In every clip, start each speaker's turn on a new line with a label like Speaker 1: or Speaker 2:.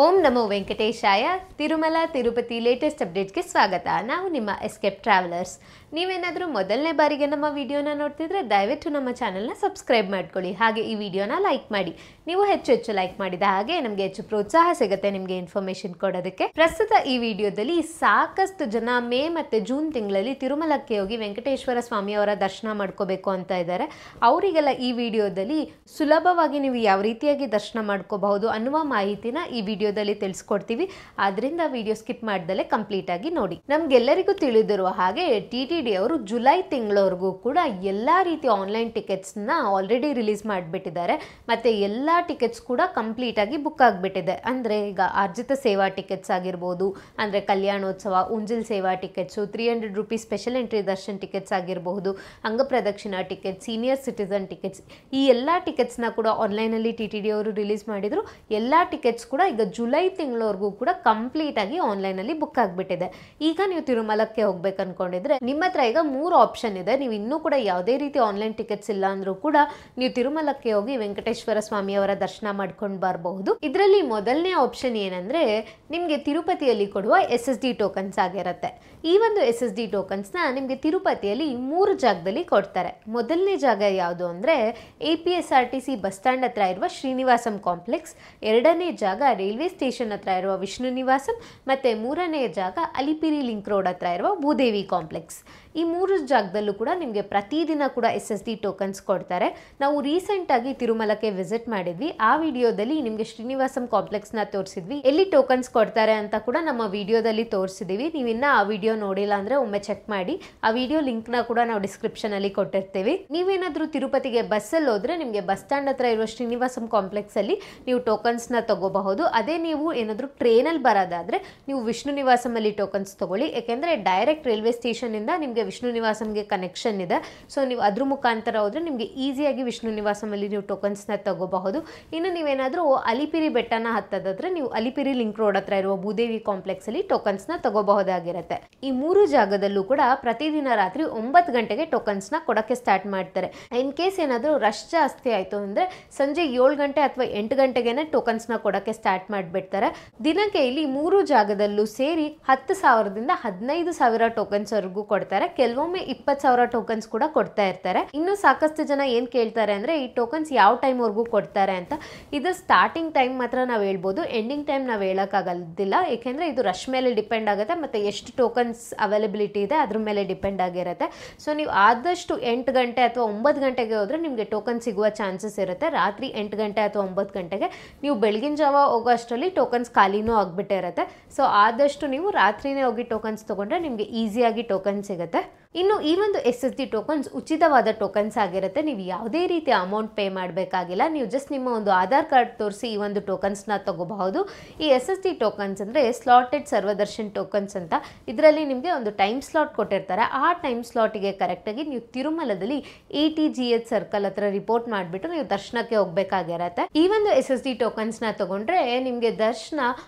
Speaker 1: ಓಂ ನಮೋ ವೆಂಕಟೇಶಾಯ. Tirumala Tirupati latest ಅಪ್ಡೇಟ್ಸ್ಗೆ ಸ್ವಾಗತ. ನಾವು ನಿಮ್ಮ ಎಸ್ಕೇಪ್ ಟ್ರಾವೆಲರ್ಸ್. ನೀವೇನಾದರೂ ಮೊದಲನೇ ಬಾರಿಗೆ ನಮ್ಮ ವಿಡಿಯೋನ ನೋಡ್ತಿದ್ರೆ ದಯವಿಟ್ಟು ನಮ್ಮ ಚಾನಲ್ನ ಸಬ್ಸ್ಕ್ರೈಬ್ ಮಾಡ್ಕೊಳ್ಳಿ. ಹಾಗೆ ಈ ವಿಡಿಯೋನ ಲೈಕ್ ಮಾಡಿ. ನೀವು ಹೆಚ್ಚು ಲೈಕ್ ಮಾಡಿದ ಹಾಗೆ ನಮಗೆ ಹೆಚ್ಚು ಪ್ರೋತ್ಸಾಹ ಸಿಗುತ್ತೆ ನಿಮಗೆ ಇನ್ಫಾರ್ಮೇಶನ್ ಕೊಡೋದಕ್ಕೆ. ಪ್ರಸ್ತುತ ಈ ವಿಡಿಯೋದಲ್ಲಿ ಸಾಕಷ್ಟು ಜನ ಮೇ ಮತ್ತು ಜೂನ್ ತಿಂಗಳಲ್ಲಿ ತಿರುಮಲಕ್ಕೆ ಹೋಗಿ ವೆಂಕಟೇಶ್ವರ ಸ್ವಾಮಿಯವರ ದರ್ಶನ ಮಾಡ್ಕೋಬೇಕು ಅಂತ ಇದ್ದಾರೆ. ಅವರಿಗೆಲ್ಲ ಈ ವಿಡಿಯೋದಲ್ಲಿ ಸುಲಭವಾಗಿ ನೀವು ಯಾವ ರೀತಿಯಾಗಿ ದರ್ಶನ ಮಾಡ್ಕೋಬಹುದು ಅನ್ನುವ ಮಾಹಿತಿನ ಈ ವಿಡಿಯೋದಲ್ಲಿ ತಿಳಿಸ್ಕೊಡ್ತೀವಿ. ಆದ್ರಿಂದ ವಿಡಿಯೋ ಸ್ಕಿಪ್ ಮಾಡ್ದಲೇ ಕಂಪ್ಲೀಟ್ ಆಗಿ ನೋಡಿ. ನಮ್ಗೆಲ್ಲರಿಗೂ ತಿಳಿದಿರುವ ಹಾಗೆ TTD ಅವರು ಜುಲೈ ತಿಂಗಳವರೆಗೂ ಕೂಡ ಎಲ್ಲಾ ರೀತಿಯ ಆನ್ಲೈನ್ ಟಿಕೆಟ್ಸ್ ನ ಆಲ್ರೆಡಿ ರಿಲೀಸ್ ಮಾಡಿಬಿಟ್ಟಿದ್ದಾರೆ. ಮತ್ತೆ ಎಲ್ಲಾ ಟಿಕೆಟ್ಸ್ ಕೂಡ ಕಂಪ್ಲೀಟ್ ಆಗಿ ಬುಕ್ ಆಗಿಬಿಟ್ಟಿದೆ. ಅಂದ್ರೆ ಈಗ ಅರ್ಜಿತ ಸೇವಾ ಟಿಕೆಟ್ಸ್ ಆಗಿರ್ಬೋದು, ಅಂದ್ರೆ ಕಲ್ಯಾಣೋತ್ಸವ, ಉಂಜಿಲ್ ಸೇವಾ tickets, 300 rupees special entry Darshan tickets ಆಗಿರಬಹುದು, ಅಂಗಪ್ರದಕ್ಷಿಣಾ ಟಿಕೆಟ್, ಸೀನಿಯರ್ ಸಿಟಿಸನ್ ಟಿಕೆಟ್ಸ್, ಈ ಎಲ್ಲಾ ಟಿಕೆಟ್ಸ್ ನ ಕೂಡ ಆನ್ಲೈನ್ ಅಲ್ಲಿ TTD ಅವರು ರಿಲೀಸ್ ಮಾಡಿದ್ರು. ಎಲ್ಲಾ ಟಿಕೆಟ್ಸ್ ಕೂಡ ಈಗ ಜುಲೈ ತಿಂಗಳವರೆಗೂ ಕೂಡ ಕಂಪ್ಲೀಟ್ ಆಗಿ ಆನ್ಲೈನ್ ಅಲ್ಲಿ ಬುಕ್ ಆಗಿಬಿಟ್ಟಿದೆ. ಈಗ ನೀವು ತಿರುಮಲಕ್ಕೆ ಹೋಗ್ಬೇಕು ಅನ್ಕೊಂಡಿದ್ರೆ ನಿಮ್ಮ ಹತ್ರ ಈಗ 3 ಆಪ್ಷನ್ ಇದೆ. ನೀವು ಇನ್ನೂ ಕೂಡ ಯಾವುದೇ ರೀತಿ ಆನ್ಲೈನ್ ಟಿಕೆಟ್ಸ್ ಇಲ್ಲ ಅಂದ್ರೂ ಕೂಡ ನೀವು ತಿರುಮಲಕ್ಕೆ ಹೋಗಿ ವೆಂಕಟೇಶ್ವರ ಸ್ವಾಮಿಯವರ ದರ್ಶನ ಮಾಡ್ಕೊಂಡು ಬರಬಹುದು. ಇದರಲ್ಲಿ ಮೊದಲನೇ ಆಪ್ಷನ್ ಏನಂದ್ರೆ ನಿಮ್ಗೆ ತಿರುಪತಿಯಲ್ಲಿ ಕೊಡುವ SSD ಟೋಕನ್ಸ್ ಆಗಿರುತ್ತೆ. ಈ ಒಂದು SSD ಟೋಕನ್ಸ್ ನ ನಿಮ್ಗೆ ತಿರುಪತಿಯಲ್ಲಿ 3 ಜಾಗದಲ್ಲಿ ಕೊಡ್ತಾರೆ. ಮೊದಲನೇ ಜಾಗ ಯಾವುದು ಅಂದ್ರೆ APSRTC ಬಸ್ ಸ್ಟ್ಯಾಂಡ್ ಹತ್ರ ಇರುವ ಶ್ರೀನಿವಾಸಂ ಕಾಂಪ್ಲೆಕ್ಸ್, ಎರಡನೇ ಜಾಗ ರೈಲ್ವೆ ಸ್ಟೇಷನ್ ಹತ್ರ ಇರುವ ವಿಷ್ಣು ನಿವಾಸಂ, ಮತ್ತೆ ಮೂರನೇ ಜಾಗ ಅಲಿಪಿರಿ ಲಿಂಕ್ ರೋಡ್ ಹತ್ರ ಇರುವ ಭೂದೇವಿ ಕಾಂಪ್ಲೆಕ್ಸ್. ಈ 3 ಜಾಗದಲ್ಲೂ ಕೂಡ ನಿಮಗೆ ಪ್ರತಿದಿನ ಕೂಡ SSD ಟೋಕನ್ಸ್ ಕೊಡ್ತಾರೆ. ನಾವು ರೀಸೆಂಟ್ ಆಗಿ ತಿರುಮಲಕ್ಕೆ ವಿಸಿಟ್ ಮಾಡಿದ್ವಿ. ಆ ವಿಡಿಯೋದಲ್ಲಿ ನಿಮಗೆ ಶ್ರೀನಿವಾಸಂ ಕಾಂಪ್ಲೆಕ್ಸ್ ನ ತೋರಿಸಿದ್ವಿ. ಎಲ್ಲಿ ಟೋಕನ್ಸ್ ಕೊಡ್ತಾರೆ ಅಂತ ಕೂಡ ನಮ್ಮ ವಿಡಿಯೋದಲ್ಲಿ ತೋರಿಸಿದೀವಿ. ನೀವಿನ್ನ ಆ ವಿಡಿಯೋ ನೋಡಿಲ್ಲ ಅಂದ್ರೆ ಒಮ್ಮೆ ಚೆಕ್ ಮಾಡಿ. ಆ ವಿಡಿಯೋ ಲಿಂಕ್ ನ ಕೂಡ ನಾವು ಡಿಸ್ಕ್ರಿಪ್ಷನ್ ಅಲ್ಲಿ ಕೊಟ್ಟಿರ್ತೀವಿ. ನೀವೇನಾದ್ರೂ ತಿರುಪತಿಗೆ ಬಸ್ ಅಲ್ಲಿ ಹೋದ್ರೆ ನಿಮಗೆ ಬಸ್ ಸ್ಟ್ಯಾಂಡ್ ಹತ್ರ ಇರುವ ಶ್ರೀನಿವಾಸಂ ಕಾಂಪ್ಲೆಕ್ಸ್ ಅಲ್ಲಿ ನೀವು ಟೋಕನ್ಸ್ ನ ತಗೋಬಹುದು. ಅದೇ ನೀವು ಏನಾದ್ರೂ ಟ್ರೈನ್ ಅಲ್ಲಿ ಬರೋದಾದ್ರೆ ನೀವು ವಿಷ್ಣು ನಿವಾಸಂ ಅಲ್ಲಿ ಟೋಕನ್ಸ್ ತಗೊಳ್ಳಿ. ಯಾಕೆಂದ್ರೆ ಡೈರೆಕ್ಟ್ ರೈಲ್ವೆ ಸ್ಟೇಷನ್ ಇಂದ ನಿಮಗೆ ವಿಷ್ಣು ನಿವಾಸಂಗೆ ಕನೆಕ್ಷನ್ ಇದೆ. ಸೊ ನೀವು ಅದ್ರ ಮುಖಾಂತರ ಹೋದ್ರೆ ನಿಮಗೆ ಈಸಿಯಾಗಿ ವಿಷ್ಣು ನಿವಾಸಂ ಅಲ್ಲಿ ನೀವು ಟೋಕನ್ಸ್ ನ ತಗೋಬಹುದು. ಇನ್ನು ನೀವೇನಾದ್ರೂ ಅಲಿಪಿರಿ ಬೆಟ್ಟನ ಹತ್ತದಾದ್ರೆ ನೀವು ಅಲಿಪಿರಿ ಲಿಂಕ್ ರೋಡ್ ಹತ್ರ ಇರುವ ಭೂದೇವಿ ಕಾಂಪ್ಲೆಕ್ಸ್ ಅಲ್ಲಿ ಟೋಕನ್ಸ್ ನ ತಗೋಬಹುದಾಗಿರುತ್ತೆ. ಈ 3 ಜಾಗದಲ್ಲೂ ಕೂಡ ಪ್ರತಿದಿನ ರಾತ್ರಿ 9 ಗಂಟೆಗೆ ಟೋಕನ್ಸ್ ನ ಕೊಡಕ್ಕೆ ಸ್ಟಾರ್ಟ್ ಮಾಡ್ತಾರೆ. ಇನ್ ಕೇಸ್ ಏನಾದ್ರೂ ರಶ್ ಜಾಸ್ತಿ ಆಯ್ತು ಅಂದ್ರೆ ಸಂಜೆ 7 ಗಂಟೆ ಅಥವಾ 8 ಗಂಟೆಗೆನೆ ಟೋಕನ್ಸ್ ನ ಕೊಡಕ್ಕೆ ಸ್ಟಾರ್ಟ್ ಮಾಡ್ಬಿಡ್ತಾರೆ. ದಿನಕ್ಕೆ ಇಲ್ಲಿ 3 ಜಾಗದಲ್ಲೂ ಸೇರಿ 10,000ದಿಂದ 15,000 ಟೋಕನ್ಸ್ ವರೆಗೂ ಕೊಡ್ತಾರೆ. ಕೆಲವೊಮ್ಮೆ 20,000 ಟೋಕನ್ಸ್ ಕೂಡ ಕೊಡ್ತಾ ಇರ್ತಾರೆ. ಇನ್ನು ಸಾಕಷ್ಟು ಜನ ಏನ್ ಕೇಳ್ತಾರೆ ಅಂದ್ರೆ ಈ ಟೋಕನ್ಸ್ ಯಾವ ಟೈಮ್ ವರೆಗೂ ಕೊಡ್ತಾರೆ ಅಂತ. ಇದು ಸ್ಟಾರ್ಟಿಂಗ್ ಟೈಮ್ ಮಾತ್ರ ನಾವು ಹೇಳ್ಬೋದು, ಎಂಡಿಂಗ್ ಟೈಮ್ ನಾವು ಹೇಳಕ್ಕಾಗೋದಿಲ್ಲ. ಯಾಕೆಂದ್ರೆ ಇದು ರಶ್ ಮೇಲೆ ಡಿಪೆಂಡ್ ಆಗುತ್ತೆ, ಮತ್ತೆ ಎಷ್ಟು ಟೋಕನ್ಸ್ ಅವೈಲಬಿಲಿಟಿ ಇದೆ ಅದ್ರ ಮೇಲೆ ಡಿಪೆಂಡ್ ಆಗಿರುತ್ತೆ. ಸೊ ನೀವು ಆದಷ್ಟು 8 ಗಂಟೆ ಅಥವಾ 9 ಗಂಟೆಗೆ ಹೋದ್ರೆ ನಿಮಗೆ ಟೋಕನ್ ಸಿಗುವ ಚಾನ್ಸಸ್ ಇರುತ್ತೆ. ರಾತ್ರಿ 8 ಗಂಟೆ ಅಥವಾ 9 ಗಂಟೆಗೆ ನೀವು ಬೆಳಗಿನ ಜಾವ ಹೋಗೋ ಅಷ್ಟರಲ್ಲಿ ಟೋಕನ್ಸ್ ಖಾಲಿನೂ ಆಗ್ಬಿಟ್ಟೆ ಇರುತ್ತೆ. ಸೊ ಆದಷ್ಟು ನೀವು ರಾತ್ರಿನೇ ಹೋಗಿ ಟೋಕನ್ಸ್ ತಗೊಂಡ್ರೆ ನಿಮಗೆ ಈಸಿಯಾಗಿ ಟೋಕನ್ ಸಿಗುತ್ತೆ. ಇನ್ನು ಈ ಒಂದು SSD ಟೋಕನ್ಸ್ ಉಚಿತವಾದ ಟೋಕನ್ಸ್ ಆಗಿರುತ್ತೆ. ನೀವು ಯಾವುದೇ ರೀತಿಯ ಅಮೌಂಟ್ ಪೇ ಮಾಡಬೇಕಾಗಿಲ್ಲ. ನೀವು ಜಸ್ಟ್ ನಿಮ್ಮ ಒಂದು ಆಧಾರ್ ಕಾರ್ಡ್ ತೋರಿಸಿ ಈ ಒಂದು ಟೋಕನ್ಸ್ ನ ತಗೋಬಹುದು. ಈ SSD ಟೋಕನ್ಸ್ ಅಂದ್ರೆ ಸ್ಲಾಟೆಡ್ ಸರ್ವದರ್ಶನ್ ಟೋಕನ್ಸ್ ಅಂತ. ಇದರಲ್ಲಿ ನಿಮಗೆ ಒಂದು ಟೈಮ್ ಸ್ಲಾಟ್ ಕೊಟ್ಟಿರ್ತಾರೆ. ಆ ಟೈಮ್ ಸ್ಲಾಟಿಗೆ ಕರೆಕ್ಟ್ ಆಗಿ ನೀವು ತಿರುಮಲದಲ್ಲಿ ATGH ಸರ್ಕಲ್ ಹತ್ರ ರಿಪೋರ್ಟ್ ಮಾಡಿಬಿಟ್ಟು ನೀವು ದರ್ಶನಕ್ಕೆ ಹೋಗ್ಬೇಕಾಗಿರತ್ತೆ. ಈ ಒಂದು SSD ಟೋಕನ್ಸ್ ನ ತಗೊಂಡ್ರೆ ನಿಮಗೆ ದರ್ಶನ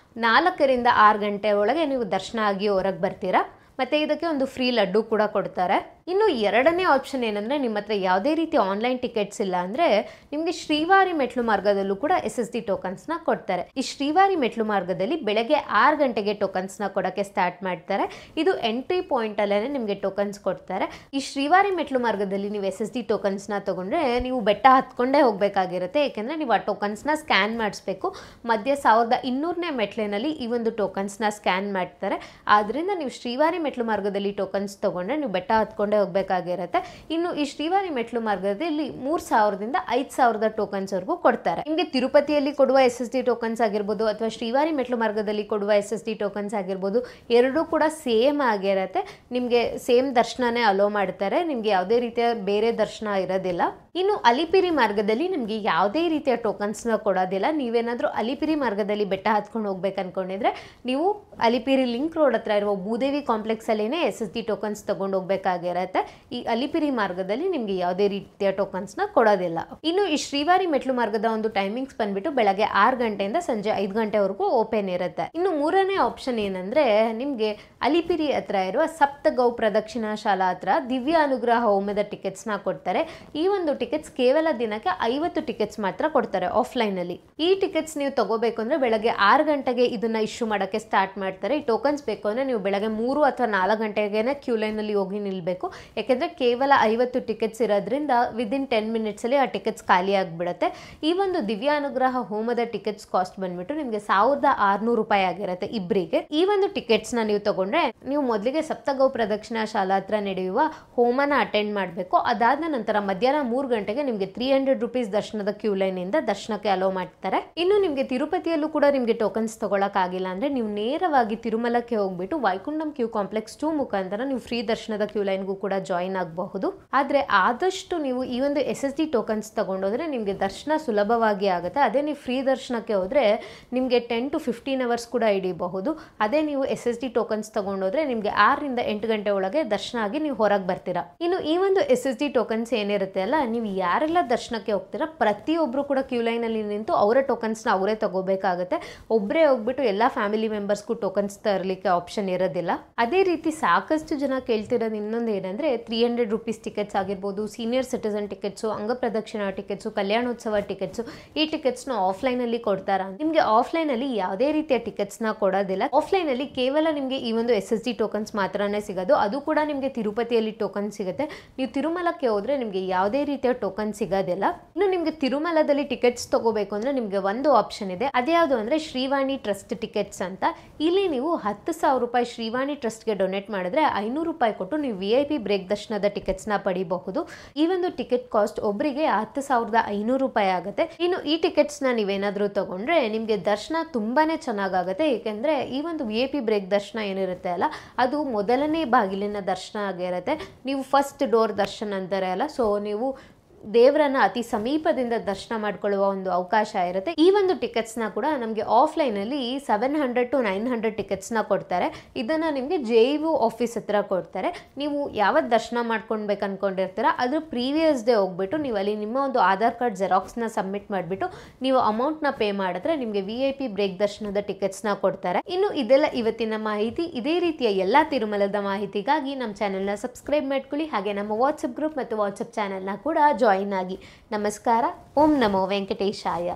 Speaker 1: 4ರಿಂದ 6 ಗಂಟೆ ಒಳಗೆ ನೀವು ದರ್ಶನ ಆಗಿ ಹೊರಗೆ ಬರ್ತೀರಾ. ಮತ್ತೆ ಇದಕ್ಕೆ ಒಂದು ಫ್ರೀ ಲಡ್ಡು ಕೂಡ ಕೊಡ್ತಾರೆ. ಇನ್ನು ಎರಡನೇ ಆಪ್ಷನ್ ಏನಂದ್ರೆ ನಿಮ್ಮ ಹತ್ರ ಯಾವುದೇ ರೀತಿ ಆನ್ಲೈನ್ ಟಿಕೆಟ್ಸ್ ಇಲ್ಲ ಅಂದ್ರೆ ನಿಮಗೆ ಶ್ರೀವಾರಿ ಮೆಟ್ಲು ಮಾರ್ಗದಲ್ಲೂ ಕೂಡ SSD ಟೋಕನ್ಸ್ ನ ಕೊಡ್ತಾರೆ. ಈ ಶ್ರೀವಾರಿ ಮೆಟ್ಲು ಮಾರ್ಗದಲ್ಲಿ ಬೆಳಗ್ಗೆ 6 ಗಂಟೆಗೆ ಟೋಕನ್ಸ್ ನ ಕೊಡಕ್ಕೆ ಸ್ಟಾರ್ಟ್ ಮಾಡ್ತಾರೆ. ಇದು ಎಂಟ್ರಿ ಪಾಯಿಂಟ್ ಅಲ್ಲೇನೆ ನಿಮಗೆ ಟೋಕನ್ಸ್ ಕೊಡ್ತಾರೆ. ಈ ಶ್ರೀವಾರಿ ಮೆಟ್ಲು ಮಾರ್ಗದಲ್ಲಿ ನೀವು SSD ಟೋಕನ್ಸ್ ನ ತಗೊಂಡ್ರೆ ನೀವು ಬೆಟ್ಟ ಹತ್ಕೊಂಡೇ ಹೋಗ್ಬೇಕಾಗಿರುತ್ತೆ. ಯಾಕೆಂದ್ರೆ ನೀವು ಆ ಟೋಕನ್ಸ್ ನ ಸ್ಕ್ಯಾನ್ ಮಾಡಿಸ್ಬೇಕು. ಮಧ್ಯ 1200ನೇ ಮೆಟ್ಲಿನಲ್ಲಿ ಈ ಒಂದು ಟೋಕನ್ಸ್ ನ ಸ್ಕ್ಯಾನ್ ಮಾಡ್ತಾರೆ. ಆದ್ರಿಂದ ನೀವು ಶ್ರೀವಾರಿ ಮೆಟ್ಲು ಮಾರ್ಗದಲ್ಲಿ ಟೋಕನ್ಸ್ ತಗೊಂಡ್ರೆ ನೀವು ಬೆಟ್ಟ ಹತ್ಕೊಂಡೇ ಹೋಗ್ಬೇಕಾಗಿರುತ್ತೆ. ಇನ್ನು ಈ ಶ್ರೀವಾರಿ ಮೆಟ್ಲು ಮಾರ್ಗದಲ್ಲಿ 3,000ದಿಂದ 5,000 ಟೋಕನ್ಸ್ ವರೆಗೂ ಕೊಡ್ತಾರೆ. ನಿಮಗೆ ತಿರುಪತಿಯಲ್ಲಿ ಕೊಡುವ SSD ಟೋಕನ್ಸ್ ಆಗಿರ್ಬೋದು ಅಥವಾ ಶ್ರೀವಾರಿ ಮೆಟ್ಲು ಮಾರ್ಗದಲ್ಲಿ ಕೊಡುವ SSD ಟೋಕನ್ಸ್ ಆಗಿರ್ಬೋದು, ಎರಡೂ ಕೂಡ ಸೇಮ್ ಆಗಿರುತ್ತೆ. ನಿಮಗೆ ಸೇಮ್ ದರ್ಶನನೇ ಅಲೋ ಮಾಡ್ತಾರೆ. ನಿಮ್ಗೆ ಯಾವುದೇ ರೀತಿಯ ಬೇರೆ ದರ್ಶನ ಇರೋದಿಲ್ಲ. ಇನ್ನು ಅಲಿಪಿರಿ ಮಾರ್ಗದಲ್ಲಿ ನಿಮ್ಗೆ ಯಾವುದೇ ರೀತಿಯ ಟೋಕನ್ಸ್ ನ ಕೊಡೋದಿಲ್ಲ. ನೀವೇನಾದ್ರೂ ಅಲಿಪಿರಿ ಮಾರ್ಗದಲ್ಲಿ ಬೆಟ್ಟ ಹತ್ಕೊಂಡು ಹೋಗ್ಬೇಕು ಅನ್ಕೊಂಡಿದ್ರೆ ನೀವು ಅಲಿಪಿರಿ ಲಿಂಕ್ ರೋಡ್ ಹತ್ರ ಇರುವ ಭೂದೇವಿ ಕಾಂಪ್ಲೆಕ್ಸ್ ಅಲ್ಲೇನೆ SSD ಟೋಕನ್ಸ್ ತಗೊಂಡು ಹೋಗ್ಬೇಕಾಗಿರತ್ತೆ. ಈ ಅಲಿಪಿರಿ ಮಾರ್ಗದಲ್ಲಿ ನಿಮ್ಗೆ ಯಾವುದೇ ರೀತಿಯ ಟೋಕನ್ಸ್ ನ ಕೊಡೋದಿಲ್ಲ. ಇನ್ನು ಈ ಶ್ರೀವಾರಿ ಮೆಟ್ಲು ಮಾರ್ಗದ ಒಂದು ಟೈಮಿಂಗ್ಸ್ ಬಂದ್ಬಿಟ್ಟು ಬೆಳಗ್ಗೆ 6 ಗಂಟೆಯಿಂದ ಸಂಜೆ 5 ಗಂಟೆವರೆಗೂ ಓಪನ್ ಇರುತ್ತೆ. ಇನ್ನು ಮೂರನೇ ಆಪ್ಷನ್ ಏನಂದ್ರೆ ನಿಮ್ಗೆ ಅಲಿಪಿರಿ ಹತ್ರ ಇರುವ ಸಪ್ತಗೌ ಪ್ರದಕ್ಷಿಣಾ ಶಾಲಾ ಹತ್ರ ದಿವ್ಯ ಅನುಗ್ರಹ ಹೋಮದ ಟಿಕೆಟ್ಸ್ ನ ಕೊಡ್ತಾರೆ. ಈ ಒಂದು ಟಿಕೆಟ್ಸ್ ಕೇವಲ ದಿನಕ್ಕೆ 50 ಟಿಕೆಟ್ಸ್ ಮಾತ್ರ ಕೊಡ್ತಾರೆ ಆಫ್ಲೈನಲ್ಲಿ. ಈ ಟಿಕೆಟ್ಸ್ ನೀವು ತಗೋಬೇಕು ಅಂದ್ರೆ ಬೆಳಗ್ಗೆ 6 ಗಂಟೆಗೆ ಇದನ್ನ ಇಶ್ಯೂ ಮಾಡೋಕ್ಕೆ ಸ್ಟಾರ್ಟ್ ಮಾಡ್ತಾರೆ. ಈ ಟೋಕನ್ಸ್ ಬೇಕು ಅಂದ್ರೆ ನೀವು ಬೆಳಗ್ಗೆ 3 ಅಥವಾ 4 ಗಂಟೆಗೆ ಕ್ಯೂ ಲೈನಲ್ಲಿ ಹೋಗಿ ನಿಲ್ಬೇಕು. ಯಾಕೆಂದ್ರೆ ಕೇವಲ 50 ಟಿಕೆಟ್ಸ್ ಇರೋದ್ರಿಂದ ವಿದಿನ್ 10 ಮಿನಿಟ್ಸ್ ಅಲ್ಲಿ ಆ ಟಿಕೆಟ್ಸ್ ಖಾಲಿ ಆಗಿಬಿಡುತ್ತೆ. ಈ ಒಂದು ದಿವ್ಯ ಅನುಗ್ರಹ ಹೋಮದ ಟಿಕೆಟ್ಸ್ ಕಾಸ್ಟ್ ಬಂದ್ಬಿಟ್ಟು ನಿಮಗೆ 1600 ರೂಪಾಯಿ ಆಗಿರುತ್ತೆ ಇಬ್ಬರಿಗೆ. ಈ ಒಂದು ಟಿಕೆಟ್ಸ್ ನ ನೀವು ತಗೊಂಡ್ರೆ ನೀವು ಮೊದಲಿಗೆ ಸಪ್ತಗೌ ಪ್ರದಕ್ಷಿಣಾ ಶಾಲಾ ಹತ್ರ ನಡೆಯುವ ಹೋಮನ ಅಟೆಂಡ್ ಮಾಡಬೇಕು. ಅದಾದ ನಂತರ ಮಧ್ಯಾಹ್ನ 3 ಗಂಟೆಗೆ ನಿಮಗೆ 300 ರೂಪೀಸ್ ದರ್ಶನದ ಕ್ಯೂ ಲೈನ್ ಇಂದ ದರ್ಶನಕ್ಕೆ ಅಲೋ ಮಾಡ್ತಾರೆ. ಇನ್ನು ನಿಮಗೆ ತಿರುಪತಿಯಲ್ಲೂ ಕೂಡ ನಿಮಗೆ ಟೋಕನ್ಸ್ ತಗೊಳಕ್ ಆಗಿಲ್ಲ ಅಂದ್ರೆ ನೀವು ನೇರವಾಗಿ ತಿರುಮಲಕ್ಕೆ ಹೋಗ್ಬಿಟ್ಟು ವೈಕುಂಠಂ ಕ್ಯೂ ಕಾಂಪ್ಲೆಕ್ಸ್ 2 ಮುಖಾಂತರ ನೀವು ಫ್ರೀ ದರ್ಶನದ ಕ್ಯೂ ಲೈನ್ಗೂ ಕೂಡ ಜಾಯಿನ್ ಆಗಬಹುದು. ಆದ್ರೆ ಆದಷ್ಟು ನೀವು ಈ ಒಂದು SSD ಟೋಕನ್ಸ್ ತಗೊಂಡೋದ್ರೆ ನಿಮಗೆ ದರ್ಶನ ಸುಲಭವಾಗಿ ಆಗುತ್ತೆ. ಅದೇ ನೀವು ಫ್ರೀ ದರ್ಶನಕ್ಕೆ ಹೋದ್ರೆ ನಿಮಗೆ 10 to 15 ಅವರ್ಸ್ ಕೂಡ ಹಿಡಿಯಬಹುದು. ಅದೇ ನೀವು SSD ಟೋಕನ್ಸ್ ತಗೊಂಡೋದ್ರೆ ನಿಮಗೆ 6 ರಿಂದ 8 ಗಂಟೆ ಒಳಗೆ ದರ್ಶನ ಆಗಿ ನೀವು ಹೊರಗೆ ಬರ್ತೀರಾ. ಇನ್ನು ಈ ಒಂದು SSD ಟೋಕನ್ಸ್ ಏನಿರುತ್ತೆ ಅಲ್ಲ, ನೀವು ಯಾರೆಲ್ಲ ದರ್ಶನಕ್ಕೆ ಹೋಗ್ತೀರಾ ಪ್ರತಿಯೊಬ್ರು ಕೂಡ ಕ್ಯೂ ಲೈನ್ ಅಲ್ಲಿ ನಿಂತು ಅವರ ಟೋಕನ್ಸ್ ನ ಅವರೇ ತಗೋಬೇಕಾಗುತ್ತೆ. ಒಬ್ಬರೇ ಹೋಗ್ಬಿಟ್ಟು ಎಲ್ಲಾ ಫ್ಯಾಮಿಲಿ ಮೆಂಬರ್ಸ್ಗೂ ಟೋಕನ್ಸ್ ತರಲಿಕ್ಕೆ ಆಪ್ಷನ್ ಇರೋದಿಲ್ಲ. ಅದೇ ರೀತಿ ಸಾಕಷ್ಟು ಜನ ಕೇಳ್ತಿರೋದು ಇನ್ನೊಂದು ಏನಂದ್ರೆ 300 ರೂಪೀಸ್ ಟಿಕೆಟ್ಸ್ ಆಗಿರ್ಬೋದು, ಸೀನಿಯರ್ ಸಿಟಿಸನ್ ಟಿಕೆಟ್ಸು, ಅಂಗ ಪ್ರದಕ್ಷಿಣಾ ಟಿಕೆಟ್ಸು, ಕಲ್ಯಾಣೋತ್ಸವ ಟಿಕೆಟ್ಸು, ಈ ಟಿಕೆಟ್ಸ್ ನ ಆಫ್ಲೈನ್ ಅಲ್ಲಿ ಕೊಡ್ತಾರಾ? ನಿಮ್ಗೆ ಆಫ್ಲೈನ್ ಅಲ್ಲಿ ಯಾವುದೇ ರೀತಿಯ ಟಿಕೆಟ್ಸ್ ನ ಕೊಡೋದಿಲ್ಲ. ಆಫ್ಲೈನ್ ಅಲ್ಲಿ ಕೇವಲ ನಿಮಗೆ ಈ ಒಂದು SSD ಟೋಕನ್ಸ್ ಮಾತ್ರನೇ ಸಿಗೋದು. ಅದು ಕೂಡ ನಿಮಗೆ ತಿರುಪತಿಯಲ್ಲಿ ಟೋಕನ್ ಸಿಗುತ್ತೆ. ನೀವು ತಿರುಮಲಕ್ಕೆ ಹೋದ್ರೆ ನಿಮಗೆ ಯಾವುದೇ ರೀತಿಯ ಟೋಕನ್ ಸಿಗೋದಿಲ್ಲ. ಇನ್ನು ನಿಮಗೆ ತಿರುಮಲದಲ್ಲಿ ಟಿಕೆಟ್ಸ್ ತಗೋಬೇಕು ಅಂದ್ರೆ ನಿಮಗೆ ಒಂದು ಆಪ್ಷನ್ ಇದೆ. ಅದ್ಯಾವುದು ಅಂದ್ರೆ ಶ್ರೀವಾಣಿ ಟ್ರಸ್ಟ್ ಟಿಕೆಟ್ಸ್ ಅಂತ. ಇಲ್ಲಿ ನೀವು 10,000 ರೂಪಾಯಿ ಶ್ರೀವಾಣಿ ಟ್ರಸ್ಟ್ಗೆ ಡೊನೇಟ್ ಮಾಡಿದ್ರೆ 500 ರೂಪಾಯಿ ಕೊಟ್ಟು ನೀವು VIP ಬ್ರೇಕ್ ದರ್ಶನದ ಟಿಕೆಟ್ಸ್ ನ ಪಡಿಬಹುದು. ಈ ಒಂದು ಟಿಕೆಟ್ ಕಾಸ್ಟ್ ಒಬ್ಬರಿಗೆ 10,500 ರೂಪಾಯಿ ಆಗುತ್ತೆ. ಇನ್ನು ಈ ಟಿಕೆಟ್ಸ್ ನ ನೀವೇನಾದ್ರೂ ತಗೊಂಡ್ರೆ ನಿಮ್ಗೆ ದರ್ಶನ ತುಂಬಾನೇ ಚೆನ್ನಾಗಾಗುತ್ತೆ. ಏಕೆಂದ್ರೆ ಈ ಒಂದು VIP ಬ್ರೇಕ್ ದರ್ಶನ ಏನಿರುತ್ತೆ ಅಲ್ಲ, ಅದು ಮೊದಲನೇ ಬಾಗಿಲಿನ ದರ್ಶನ ಆಗಿರುತ್ತೆ. ನೀವು ಫಸ್ಟ್ ಡೋರ್ ದರ್ಶನ ಅಂತಾರೆ ಅಲ್ಲ, ಸೊ ನೀವು ದೇವರನ್ನ ಅತಿ ಸಮೀಪದಿಂದ ದರ್ಶನ ಮಾಡ್ಕೊಳ್ಳುವ ಒಂದು ಅವಕಾಶ ಇರುತ್ತೆ. ಈ ಒಂದು ಟಿಕೆಟ್ಸ್ ನ ಕೂಡ ನಮಗೆ ಆಫ್ಲೈನ್ ಅಲ್ಲಿ 700 to 900 ಟಿಕೆಟ್ಸ್ ನ ಕೊಡ್ತಾರೆ. ಇದನ್ನ ನಿಮ್ಗೆ JEO ಆಫೀಸ್ ಹತ್ರ ಕೊಡ್ತಾರೆ. ನೀವು ಯಾವತ್ತು ದರ್ಶನ ಮಾಡ್ಕೊಳ್ಬೇಕು ಅನ್ಕೊಂಡಿರ್ತೀರಾ ಅದ್ರ ಪ್ರೀವಿಯಸ್ ಡೇ ಹೋಗ್ಬಿಟ್ಟು ನೀವು ಅಲ್ಲಿ ನಿಮ್ಮ ಒಂದು ಆಧಾರ್ ಕಾರ್ಡ್ ಜೆರಾಕ್ಸ್ ನ ಸಬ್ಮಿಟ್ ಮಾಡಿಬಿಟ್ಟು ನೀವು ಅಮೌಂಟ್ ನ ಪೇ ಮಾಡಿದ್ರೆ ನಿಮ್ಗೆ VIP ಬ್ರೇಕ್ ದರ್ಶನದ ಟಿಕೆಟ್ಸ್ ನ ಕೊಡ್ತಾರೆ. ಇನ್ನು ಇದೆಲ್ಲ ಇವತ್ತಿನ ಮಾಹಿತಿ. ಇದೇ ರೀತಿಯ ಎಲ್ಲಾ ತಿರುಮಲದ ಮಾಹಿತಿಗಾಗಿ ನಮ್ಮ ಚಾನೆಲ್ ನ ಸಬ್ಸ್ಕ್ರೈಬ್ ಮಾಡ್ಕೊಳ್ಳಿ. ಹಾಗೆ ನಮ್ಮ ವಾಟ್ಸ್ಆಪ್ ಗ್ರೂಪ್ ಮತ್ತು ವಾಟ್ಸ್ಆಪ್ ಚಾನೆಲ್ ನ ಕೂಡ ಜಾಯಿನ್ ಆಗಿ. ನಮಸ್ಕಾರ. ಓಂ ನಮೋ ವೆಂಕಟೇಶಾಯ.